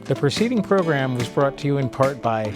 The preceding program was brought to you in part by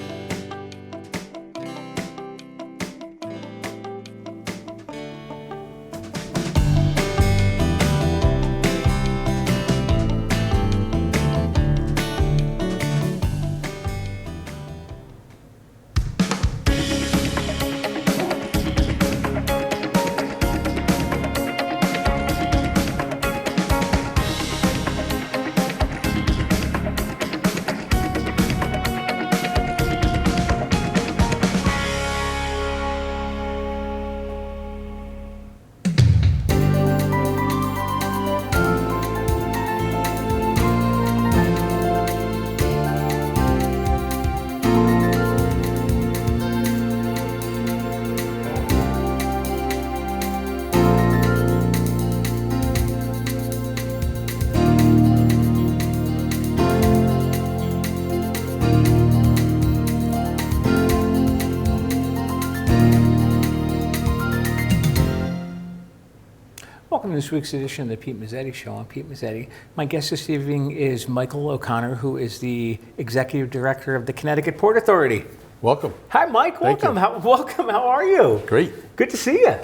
Welcome to this week's edition of the Pete Mezzetti Show. I'm Pete Mezzetti. My guest this evening is Michael O'Connor, who is the Executive Director of the Connecticut Port Authority. Welcome. Hi, Mike. Welcome. Welcome. How are you? Great. Good to see you.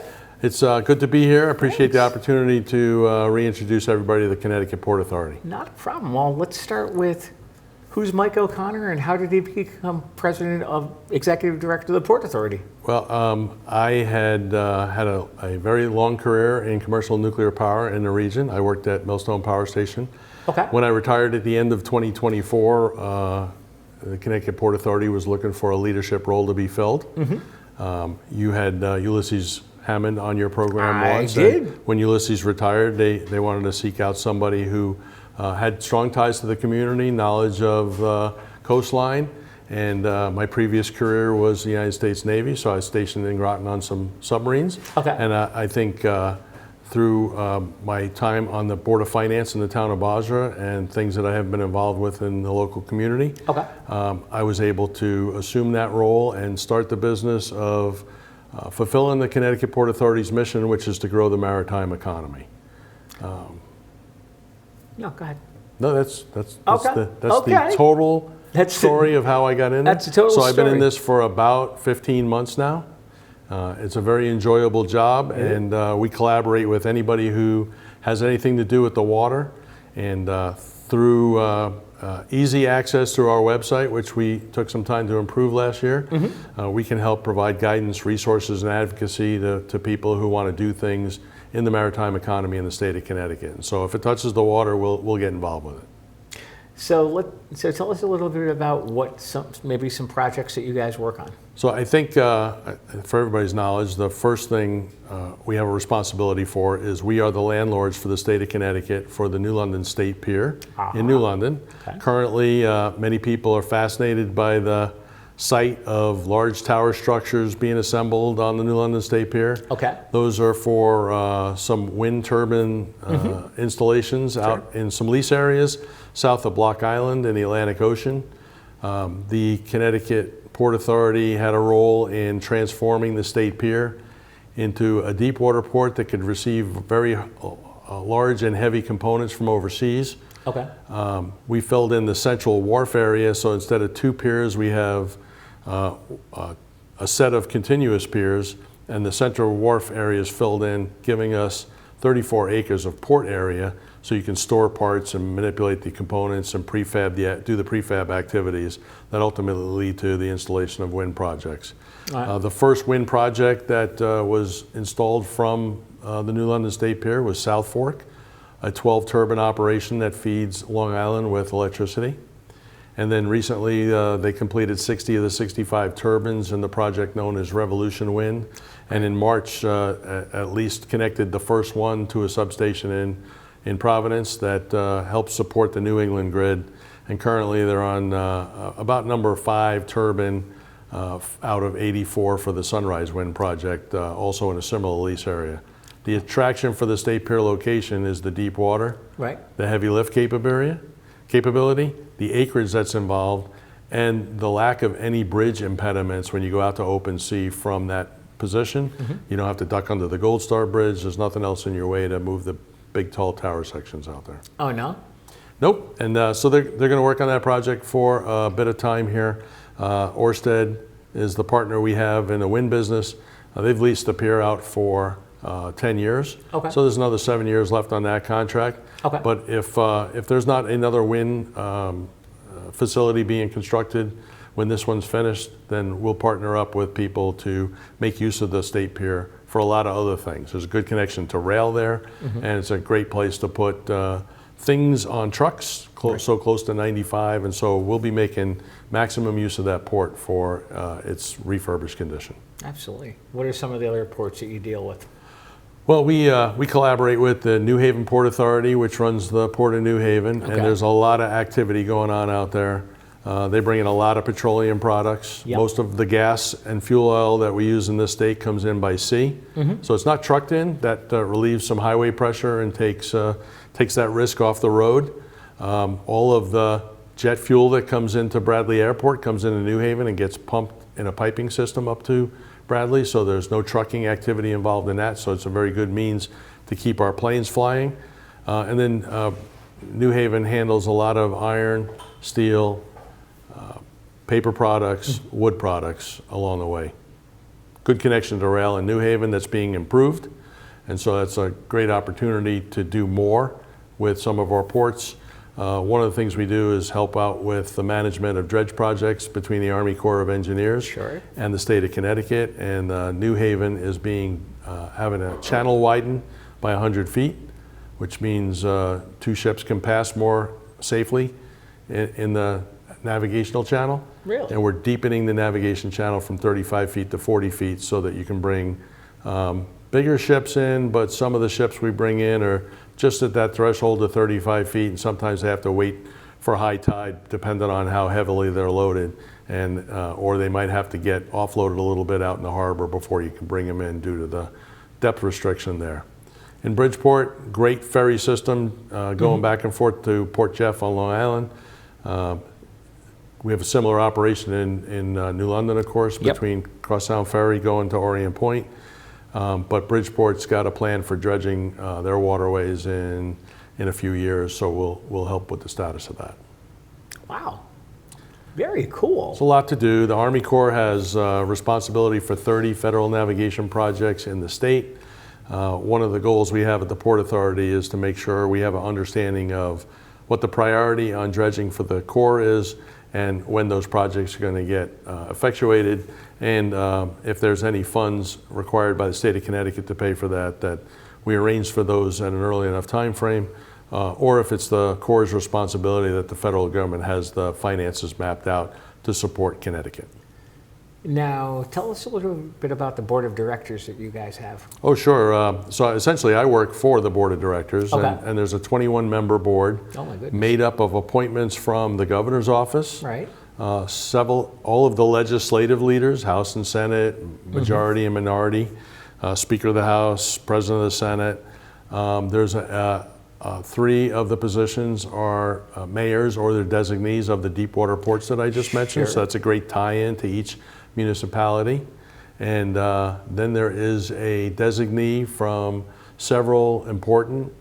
It's good to be here. I appreciate the opportunity to reintroduce everybody to the Connecticut Port Authority. Not a problem. Well, let's start with who's Mike O'Connor and how did he become President of Executive Director of the Port Authority? Well, I had had a very long career in commercial nuclear power in the region. I worked at Millstone Power Station. Okay. When I retired at the end of 2024, the Connecticut Port Authority was looking for a leadership role to be filled. Mm-hmm. You had Ulysses Hammond on your program once. I did. When Ulysses retired, they wanted to seek out somebody who had strong ties to the community, knowledge of coastline, and my previous career was the United States Navy, so I was stationed in Groton on some submarines. Okay. And I think through my time on the Board of Finance in the town of Basra and things that I have been involved with in the local community, Okay. I was able to assume that role and start the business of fulfilling the Connecticut Port Authority's mission, which is to grow the maritime economy. No, go ahead. No, that's Okay. the total story of how I got in it. That's the total So I've been in story. this for about 15 months now. It's a very enjoyable job, and we collaborate with anybody who has anything to do with the water. And through easy access through our website, which we took some time to improve last year, we can help provide guidance, resources, and advocacy to people who want to do things in the maritime economy in the state of Connecticut. And so if it touches the water, we'll get involved with it. So tell us a little bit about maybe some projects that you guys work on. So I think for everybody's knowledge, the first thing we have a responsibility for is we are the landlords for the state of Connecticut for the New London State Pier in New London. Okay. Currently, many people are fascinated by the sight of large tower structures being assembled on the New London State Pier. Okay. Those are for some wind turbine installations out in some lease areas south of Block Island in the Atlantic Ocean. The Connecticut Port Authority had a role in transforming the State Pier into a deep water port that could receive very large and heavy components from overseas. Okay. We filled in the central wharf area, so instead of two piers, we have a set of continuous piers, and the central wharf area is filled in, giving us 34 acres of port area, so you can store parts and manipulate the components and do the prefab activities that ultimately lead to the installation of wind projects. Right. The first wind project that was installed from the New London State Pier was South Fork, a 12 turbine operation that feeds Long Island with electricity. And then recently they completed 60 of the 65 turbines in the project known as Revolution Wind. And in March, at least connected the first one to a substation in Providence that helps support the New England grid. And currently they're on about number 5 turbine out of 84 for the Sunrise Wind project, also in a similar lease area. The attraction for the State Pier location is the deep water, Right. the heavy lift capability, the acreage that's involved, and the lack of any bridge impediments when you go out to open sea from that position. Mm-hmm. You don't have to duck under the Gold Star Bridge. There's nothing else in your way to move the big tall tower sections out there. Oh, no? Nope, and so they're going to work on that project for a bit of time here. Ørsted is the partner we have in the wind business. They've leased the pier out for 10 years. Okay. So there's another 7 years left on that contract. Okay. But if there's not another wind facility being constructed when this one's finished, then we'll partner up with people to make use of the state pier for a lot of other things. There's a good connection to rail there, and it's a great place to put things on trucks, so close to 95, and so we'll be making maximum use of that port for its refurbished condition. Absolutely. What are some of the other ports that you deal with? Well, we collaborate with the New Haven Port Authority, which runs the Port of New Haven, and there's a lot of activity going on out there. They bring in a lot of petroleum products. Yep. Most of the gas and fuel oil that we use in this state comes in by sea. So it's not trucked in. That relieves some highway pressure and takes that risk off the road. All of the jet fuel that comes into Bradley Airport comes into New Haven and gets pumped in a piping system up to Bradley, so there's no trucking activity involved in that, so it's a very good means to keep our planes flying. And then New Haven handles a lot of iron, steel, paper products, wood products along the way. Good connection to rail in New Haven that's being improved, and so that's a great opportunity to do more with some of our ports. One of the things we do is help out with the management of dredge projects between the Army Corps of Engineers and the state of Connecticut, and New Haven is having a channel widened by 100 feet, which means 2 ships can pass more safely in the navigational channel. Really? And we're deepening the navigation channel from 35 feet to 40 feet so that you can bring bigger ships in, but some of the ships we bring in are just at that threshold of 35 feet, and sometimes they have to wait for high tide, depending on how heavily they're loaded, and or they might have to get offloaded a little bit out in the harbor before you can bring them in due to the depth restriction there. In Bridgeport, great ferry system going back and forth to Port Jeff on Long Island. We have a similar operation in New London, of course, between Crosstown Ferry going to Orient Point. But Bridgeport's got a plan for dredging their waterways in a few years, so we'll help with the status of that. Wow, very cool. It's a lot to do. The Army Corps has responsibility for 30 federal navigation projects in the state. One of the goals we have at the Port Authority is to make sure we have an understanding of what the priority on dredging for the Corps is, and when those projects are going to get effectuated, and if there's any funds required by the state of Connecticut to pay for that, that we arrange for those at an early enough time frame, or if it's the Corps' responsibility that the federal government has the finances mapped out to support Connecticut. Now, tell us a little bit about the board of directors that you guys have. Oh, sure. So essentially, I work for the board of directors, and there's a 21-member board made up of appointments from the governor's office, all of the legislative leaders, House and Senate, majority and minority, Speaker of the House, President of the Senate. There's 3 of the positions are mayors or their designees of the deep water ports that I just mentioned, so that's a great tie-in to each municipality. And then there is a designee from several important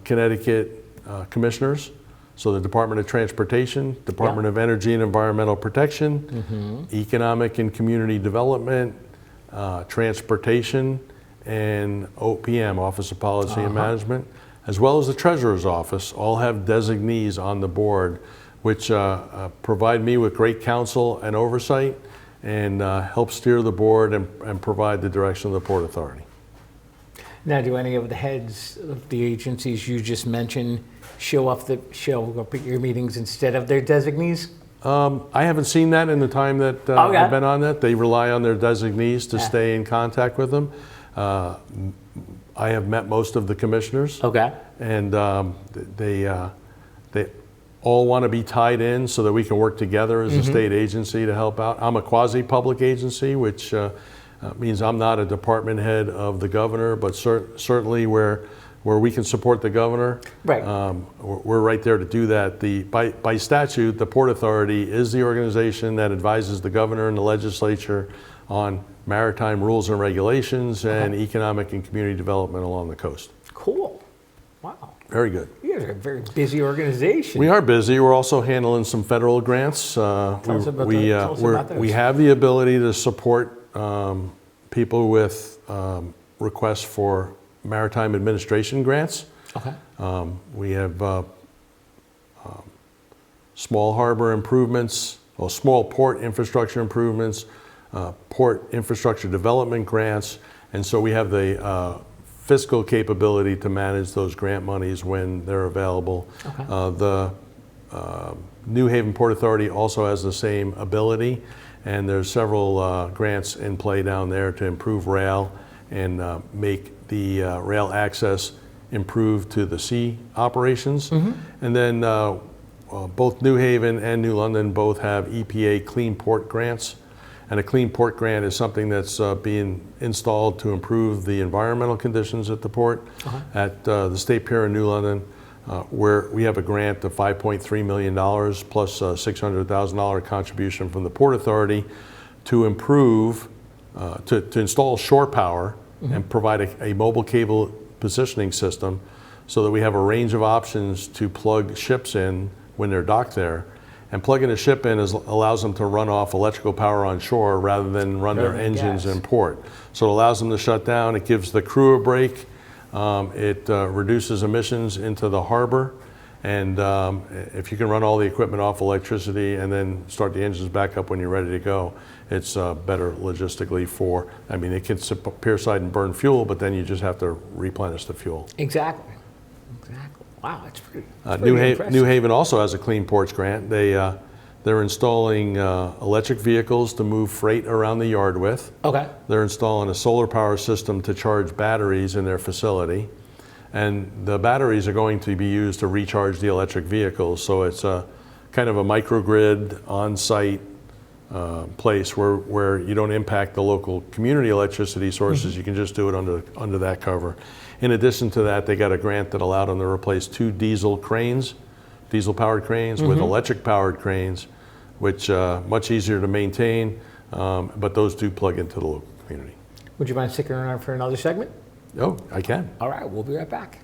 Connecticut commissioners. So the Department of Transportation, Department of Energy and Environmental Protection, Economic and Community Development, Transportation, and OPM, Office of Policy and Management, as well as the Treasurer's Office, all have designees on the board, which provide me with great counsel and oversight, and help steer the board and provide the direction of the Port Authority. Now, do any of the heads of the agencies you just mentioned show up at your meetings instead of their designees? I haven't seen that in the time that I've been on that. They rely on their designees to stay in contact with them. I have met most of the commissioners, and they all want to be tied in so that we can work together as a state agency to help out. I'm a quasi-public agency, which means I'm not a department head of the governor, but certainly where we can support the governor, we're right there to do that. By statute, the Port Authority is the organization that advises the governor and the legislature on maritime rules and regulations and economic and community development along the coast. Cool. Wow. Very good. You guys are a very busy organization. We are busy. We're also handling some federal grants. Tell us about those. We have the ability to support people with requests for maritime administration grants. Okay. We have small harbor improvements, or small port infrastructure improvements, port infrastructure development grants, and so we have the fiscal capability to manage those grant monies when they're available. Okay. The New Haven Port Authority also has the same ability, and there's several grants in play down there to improve rail and make the rail access improve to the sea operations. And then both New Haven and New London both have EPA Clean Port grants. And a Clean Port grant is something that's being installed to improve the environmental conditions at the port. At the State Pier in New London, where we have a grant of $5.3 million plus a $600,000 contribution from the Port Authority to improve, to install shore power and provide a mobile cable positioning system so that we have a range of options to plug ships in when they're docked there. And plugging a ship in allows them to run off electrical power on shore rather than run their engines in port. So it allows them to shut down. It gives the crew a break. It reduces emissions into the harbor. And if you can run all the equipment off electricity and then start the engines back up when you're ready to go, it's better logistically for, I mean, it can sit pierside and burn fuel, but then you just have to replenish the fuel. Exactly. Wow, that's pretty New Haven also has a Clean Ports grant. They're installing electric vehicles to move freight around the yard with. Okay. They're installing a solar power system to charge batteries in their facility. And the batteries are going to be used to recharge the electric vehicles. So it's a kind of a microgrid on-site place where you don't impact the local community electricity sources. You can just do it under that cover. In addition to that, they got a grant that allowed them to replace 2 diesel-powered cranes with electric-powered cranes, which much easier to maintain, but those do plug into the local community. Would you mind sticking around for another segment? Oh, I can. All right, we'll be right back.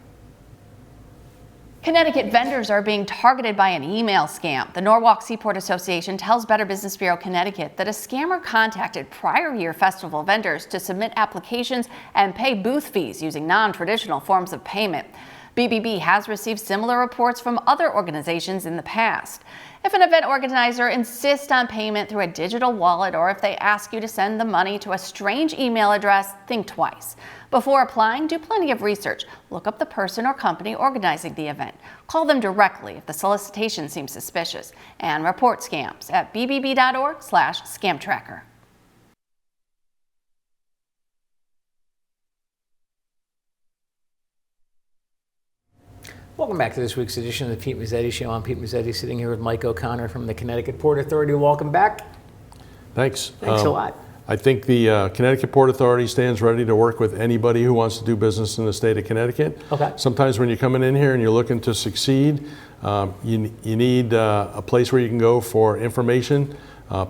Connecticut vendors are being targeted by an email scam. The Norwalk Seaport Association tells Better Business Bureau Connecticut that a scammer contacted prior year festival vendors to submit applications and pay booth fees using non-traditional forms of payment. BBB has received similar reports from other organizations in the past. If an event organizer insists on payment through a digital wallet, or if they ask you to send the money to a strange email address, think twice. Before applying, do plenty of research. Look up the person or company organizing the event. Call them directly if the solicitation seems suspicious, and report scams at bbb.org/scamtracker. Welcome back to this week's edition of the Pete Mezzetti Show. I'm Pete Mezzetti, sitting here with Mike O'Connor from the Connecticut Port Authority. Welcome back. Thanks. Thanks a lot. I think the Connecticut Port Authority stands ready to work with anybody who wants to do business in the state of Connecticut. Okay. Sometimes when you're coming in here and you're looking to succeed, you need a place where you can go for information,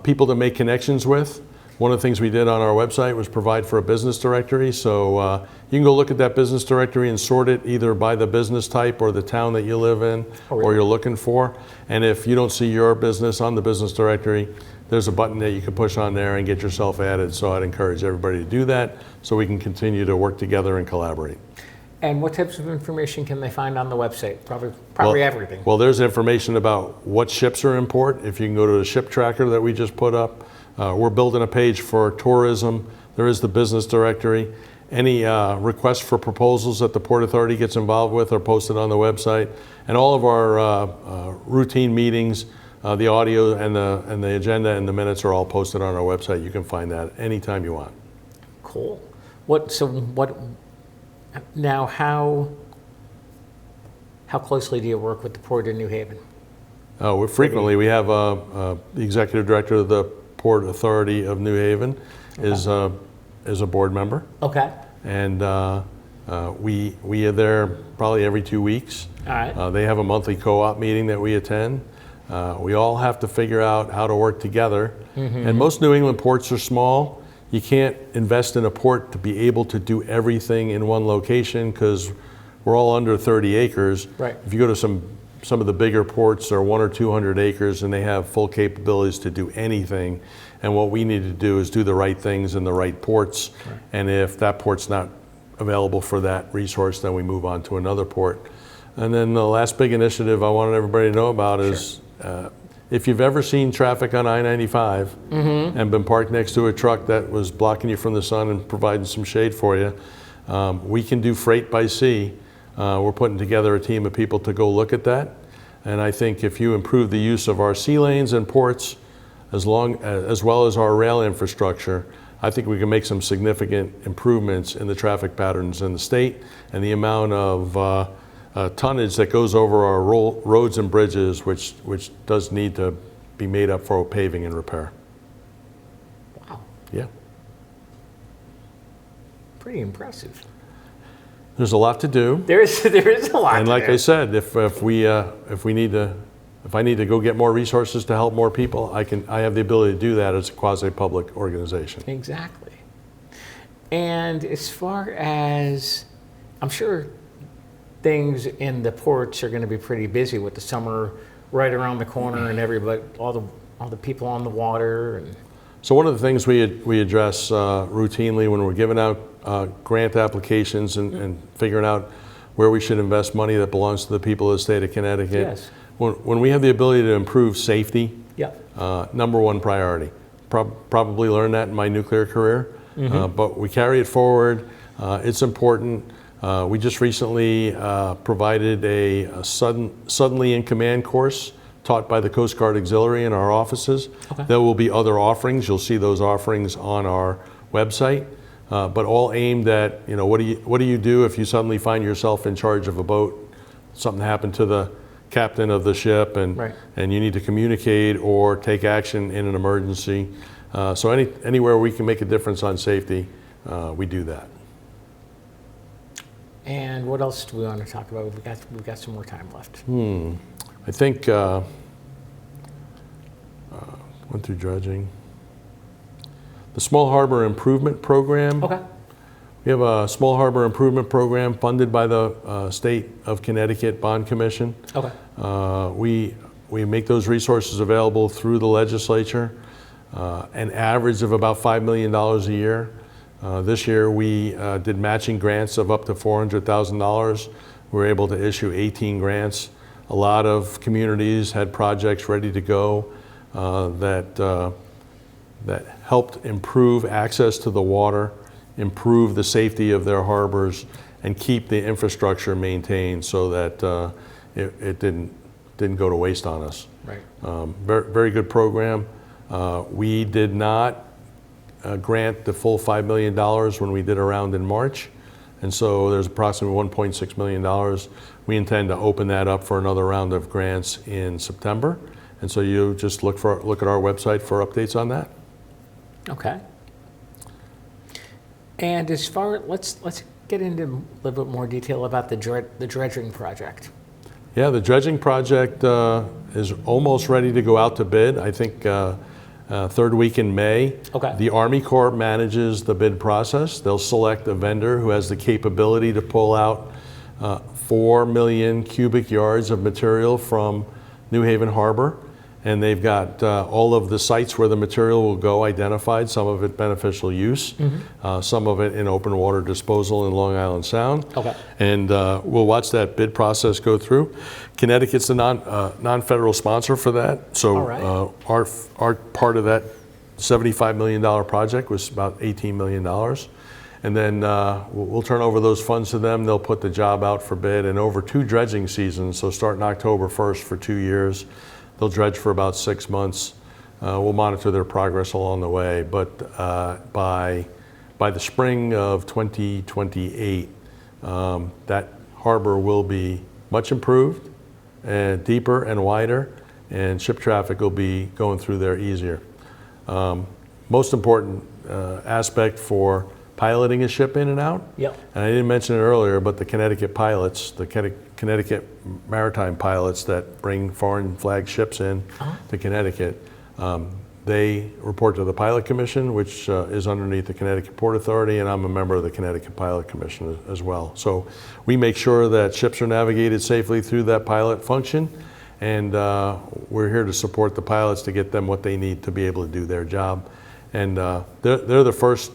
people to make connections with. One of the things we did on our website was provide for a business directory, so you can go look at that business directory and sort it either by the business type or the town that you live in or you're looking for. And if you don't see your business on the business directory, there's a button that you can push on there and get yourself added. So I'd encourage everybody to do that so we can continue to work together and collaborate. And what types of information can they find on the website? Probably everything. Well, there's information about what ships are in port. If you can go to the ship tracker that we just put up. We're building a page for tourism. There is the business directory. Any requests for proposals that the Port Authority gets involved with are posted on the website. And all of our routine meetings, the audio and the agenda and the minutes are all posted on our website. You can find that anytime you want. Cool. Now how closely do you work with the Port of New Haven? Frequently, we have the executive director of the Port Authority of New Haven is a board member. Okay. And we are there probably every 2 weeks. All right. They have a monthly co-op meeting that we attend. We all have to figure out how to work together. And most New England ports are small. You can't invest in a port to be able to do everything in one location because we're all under 30 acres. Right. If you go to some of the bigger ports, they're 100 or 200 acres, and they have full capabilities to do anything. And what we need to do is do the right things in the right ports. Right. And if that port's not available for that resource, then we move on to another port. And then the last big initiative I wanted everybody to know about is if you've ever seen traffic on I-95 and been parked next to a truck that was blocking you from the sun and providing some shade for you, we can do freight by sea. We're putting together a team of people to go look at that. And I think if you improve the use of our sea lanes and ports, as well as our rail infrastructure, I think we can make some significant improvements in the traffic patterns in the state and the amount of tonnage that goes over our roads and bridges, which does need to be made up for paving and repair. Wow, Yeah. pretty impressive. There's a lot to do. There is a lot. And to like do. I said, if I need to go get more resources to help more people, I have the ability to do that as a quasi-public organization. Exactly. And as far as, I'm sure things in the ports are going to be pretty busy with the summer right around the corner and everybody, all the people on the water. And So one of the things we address routinely when we're giving out grant applications and figuring out where we should invest money that belongs to the people of the state of Connecticut. Yes. When we have the ability to improve safety, Yep. number one priority. Probably learned that in my nuclear career, but we carry it forward. It's important. We just recently provided a suddenly in command course taught by the Coast Guard Auxiliary in our offices. Okay. There will be other offerings. You'll see those offerings on our website, but all aimed at, what do you do if you suddenly find yourself in charge of a boat? Something happened to the captain of the ship, and Right. and you need to communicate or take action in an emergency. So anywhere we can make a difference on safety, we do that. And what else do we want to talk about? We've got some more time left. I think went through dredging. The Small Harbor Improvement Program. Okay. We have a Small Harbor Improvement Program funded by the State of Connecticut Bond Commission. Okay. We make those resources available through the legislature, an average of about $5 million a year. This year we did matching grants of up to $400,000. We were able to issue 18 grants. A lot of communities had projects ready to go that helped improve access to the water, improve the safety of their harbors, and keep the infrastructure maintained so that it didn't go to waste on us. Right. Very good program. We did not grant the full $5 million when we did a round in March, and so there's approximately $1.6 million. We intend to open that up for another round of grants in September, and so you just look at our website for updates on that. Okay. And as far, let's get into a little bit more detail about the dredging project. Yeah, the dredging project is almost ready to go out to bid. I think third week in May. Okay. The Army Corps manages the bid process. They'll select a vendor who has the capability to pull out 4 million cubic yards of material from New Haven Harbor. And they've got all of the sites where the material will go identified, some of it beneficial use, some of it in open water disposal in Long Island Sound. Okay. And we'll watch that bid process go through. Connecticut's the non-federal sponsor for that. So All right. Our part of that $75 million project was about $18 million. And then we'll turn over those funds to them. They'll put the job out for bid, and over 2 dredging seasons, so starting October 1st for 2 years, they'll dredge for about 6 months. We'll monitor their progress along the way, but by the spring of 2028, that harbor will be much improved, and deeper and wider, and ship traffic will be going through there easier. Most important aspect for piloting a ship in and out, Yep. and I didn't mention it earlier, but the Connecticut pilots, the Connecticut maritime pilots that bring foreign flag ships in to Connecticut, They report to the Pilot Commission, which is underneath the Connecticut Port Authority, and I'm a member of the Connecticut Pilot Commission as well. So we make sure that ships are navigated safely through that pilot function, and we're here to support the pilots to get them what they need to be able to do their job. And they're the first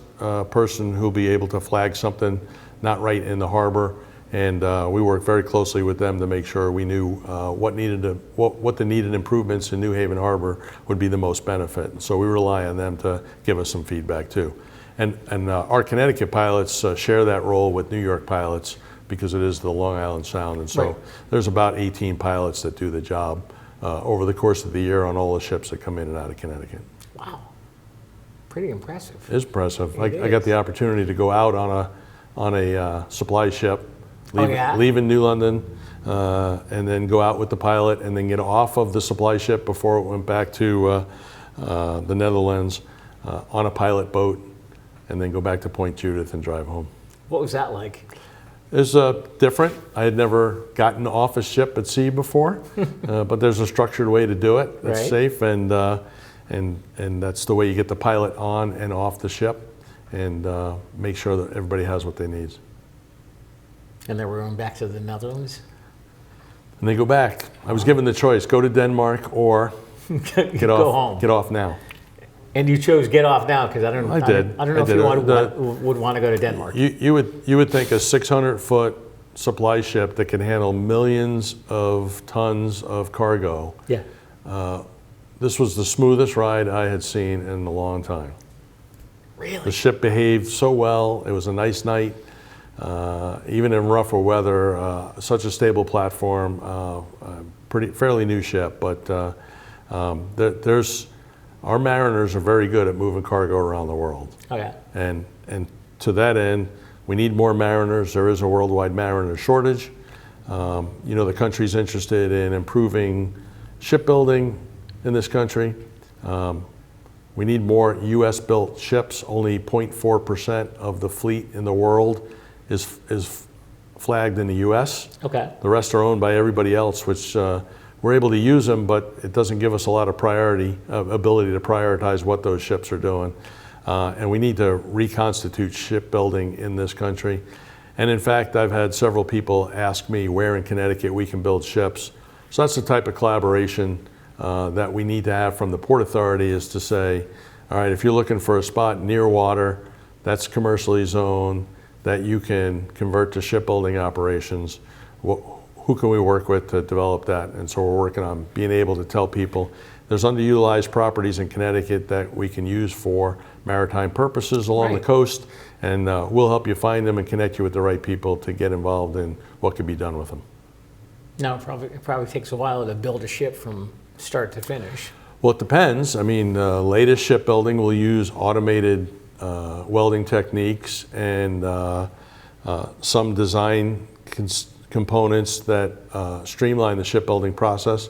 person who'll be able to flag something not right in the harbor, and we work very closely with them to make sure we knew what the needed improvements in New Haven Harbor would be the most benefit. So we rely on them to give us some feedback too. And our Connecticut pilots share that role with New York pilots because it is the Long Island Sound, and so there's about 18 pilots that do the job over the course of the year on all the ships that come in and out of Connecticut. Wow, pretty impressive. It's impressive. I got the opportunity to go out on a supply ship, leave in New London, and then go out with the pilot and then get off of the supply ship before it went back to the Netherlands on a pilot boat, and then go back to Point Judith and drive home. What was that like? It was different. I had never gotten off a ship at sea before, but there's a structured way to do it. It's safe, and that's the way you get the pilot on and off the ship, and make sure that everybody has what they need. And then we're going back to the Netherlands? And they go back. I was given the choice, go to Denmark or get off now. And you chose get off now because I don't know if you would want to go to Denmark. You would think a 600-foot supply ship that can handle millions of tons of cargo. Yeah. This was the smoothest ride I had seen in a long time. Really? The ship behaved so well. It was a nice night. Even in rougher weather, such a stable platform, fairly new ship, but our mariners are very good at moving cargo around the world. Okay. And to that end, we need more mariners. There is a worldwide mariner shortage. The country's interested in improving shipbuilding in this country. We need more U.S.-built ships. Only 0.4% of the fleet in the world is flagged in the U.S. Okay. The rest are owned by everybody else, which we're able to use them, but it doesn't give us a lot of ability to prioritize what those ships are doing. And we need to reconstitute shipbuilding in this country. And in fact, I've had several people ask me where in Connecticut we can build ships. So that's the type of collaboration that we need to have from the Port Authority, is to say, all right, if you're looking for a spot near water that's commercially zoned, that you can convert to shipbuilding operations, who can we work with to develop that? And so we're working on being able to tell people there's underutilized properties in Connecticut that we can use for maritime purposes along the coast, and we'll help you find them and connect you with the right people to get involved in what could be done with them. Now, it probably takes a while to build a ship from start to finish. Well, it depends. I mean, latest shipbuilding will use automated welding techniques and some design components that streamline the shipbuilding process.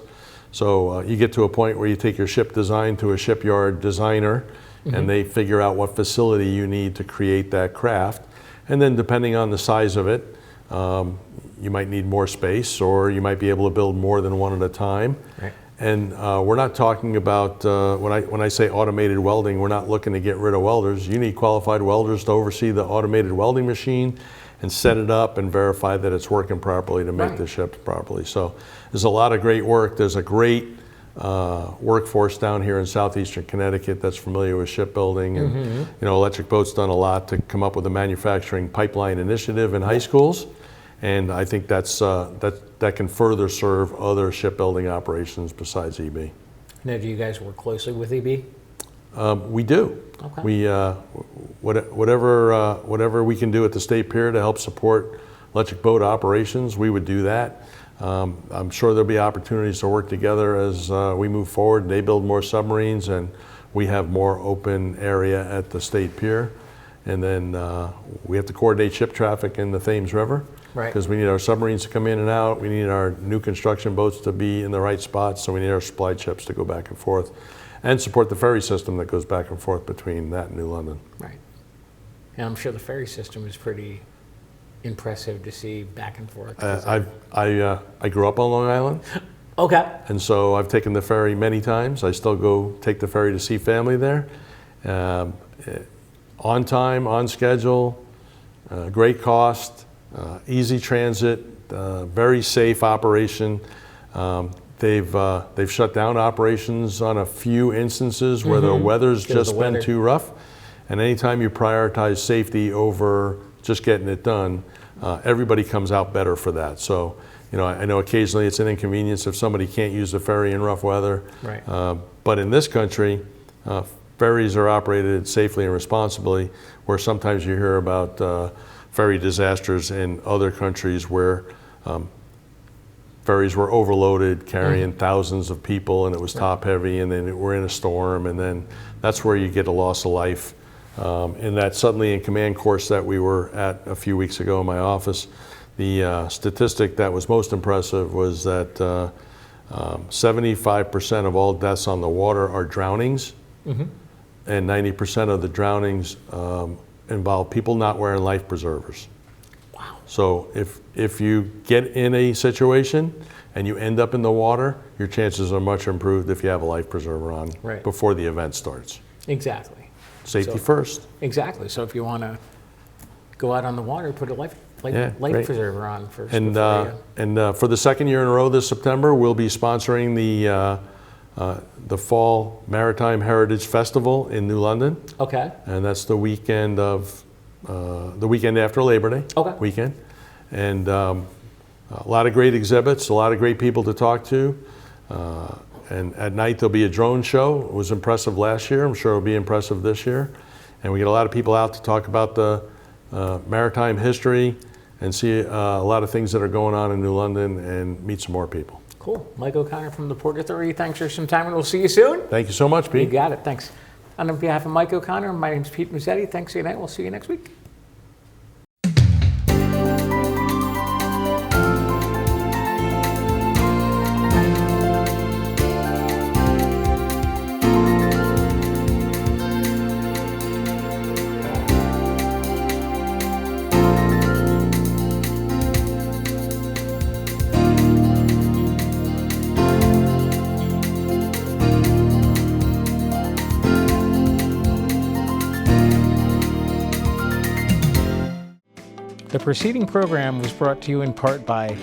So you get to a point where you take your ship design to a shipyard designer, and they figure out what facility you need to create that craft. And then depending on the size of it, you might need more space, or you might be able to build more than one at a time. Right. And we're not talking about, when I say automated welding, we're not looking to get rid of welders. You need qualified welders to oversee the automated welding machine and set it up and verify that it's working properly to make the ships properly. So there's a lot of great work. There's a great workforce down here in southeastern Connecticut that's familiar with shipbuilding, and Electric Boat's done a lot to come up with a manufacturing pipeline initiative in high schools, and I think that can further serve other shipbuilding operations besides EB. Now, do you guys work closely with EB? We do. Okay. We whatever we can do at the state pier to help support Electric Boat operations, we would do that. I'm sure there'll be opportunities to work together as we move forward. They build more submarines, and we have more open area at the state pier. And then we have to coordinate ship traffic in the Thames River, because we need our submarines to come in and out. We need our new construction boats to be in the right spots, so we need our supply ships to go back and forth, and support the ferry system that goes back and forth between that and New London. Right. And I'm sure the ferry system is pretty impressive to see back and forth. I grew up on Long Island. Okay. And so I've taken the ferry many times. I still go take the ferry to see family there. Um, on time, on schedule, great cost, easy transit, very safe operation. They've shut down operations on a few instances where the weather's just been too rough. And anytime you prioritize safety over just getting it done, everybody comes out better for that. So, you know, I know occasionally it's an inconvenience if somebody can't use the ferry in rough weather. Right. But in this country, ferries are operated safely and responsibly, where sometimes you hear about ferry disasters in other countries where ferries were overloaded, carrying thousands of people, and it was top heavy, and then we're in a storm, and then that's where you get a loss of life. In that suddenly in command course that we were at a few weeks ago in my office, the statistic that was most impressive was that 75% of all deaths on the water are drownings, and 90% of the drownings involve people not wearing life preservers. Wow. So if you get in a situation and you end up in the water, your chances are much improved if you have a life preserver on before the event starts. Exactly. Safety first. Exactly. So if you want to go out on the water, put a life preserver on first. And for the second year in a row this September, we'll be sponsoring the Fall Maritime Heritage Festival in New London. Okay. And that's the weekend of the weekend after Labor Day weekend. And a lot of great exhibits, a lot of great people to talk to. And at night there'll be a drone show. It was impressive last year. I'm sure it'll be impressive this year. And we get a lot of people out to talk about the maritime history and see a lot of things that are going on in New London and meet some more people. Cool. Mike O'Connor from the Port Authority. Thanks for some time, and we'll see you soon. Thank you so much, Pete. You got it. Thanks. On behalf of Mike O'Connor, my name's Pete Mezzetti. Thanks again. We'll see you next week. The preceding program was brought to you in part by